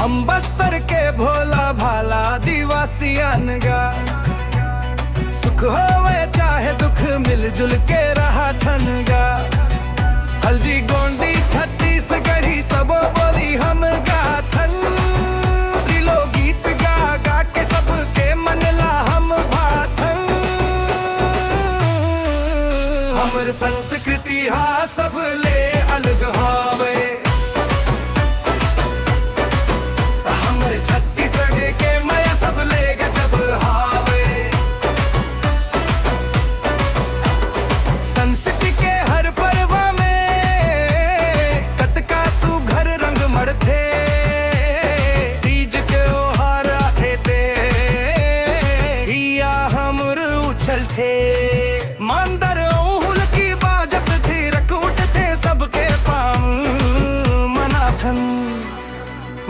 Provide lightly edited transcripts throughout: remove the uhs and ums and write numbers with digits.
हम बस्तर के भोला भाला दिवासियन गा। सुख होवे चाहे दुख मिलजुल के रहा थन गा। हल्दी गोंडी छत्तीसगढ़ी सबो बोली हम गाथन। दिलो गीत गा गा के सबके मनला हम भाथन। हमर संस्कृति हा सब ले अलग हावे। हमर छत्तीसगढ़ के माया सब ले गजब हावे। संस्कृति के हर पर्व में कतका सुघर रंग मड़थे। तीज त्योहार आथे हिया हमर उछलथे। मांदर ओहुल की बाजत थी रख उठथे सबके पाम मनाथन।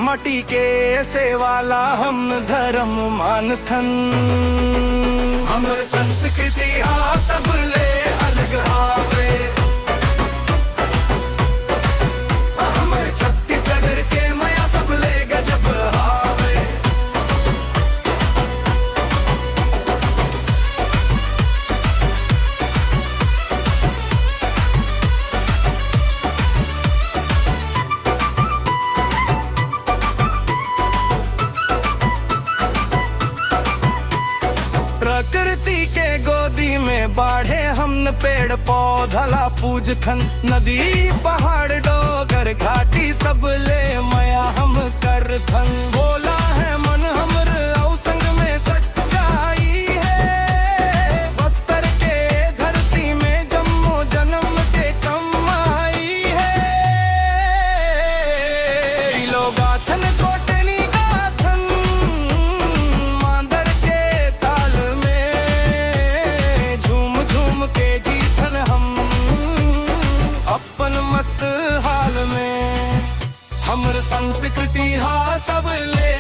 मटी के सेवाला हम धर्म मानथन। हमर संस्कृति हा सब ले अलग हावे। हमर छत्तीसगढ़ के माया सब ले गजब हावे। प्रकृति के गोदी में बाढ़े हमन पेड़ पौधला पूजथन। नदी पहाड़ डोगर घाटी सब ले माया हम करथन। बोला है मन हमर औ संग में सच्चाई है। बस्तर के धरती में जन्मों जन्म के कमाई है। लोग गाथन कोटनी गाथन। मांदर के ताल में झूम झूम के जीथन हम अपन मस्त हाल में। हमर संस्कृति हा सब ले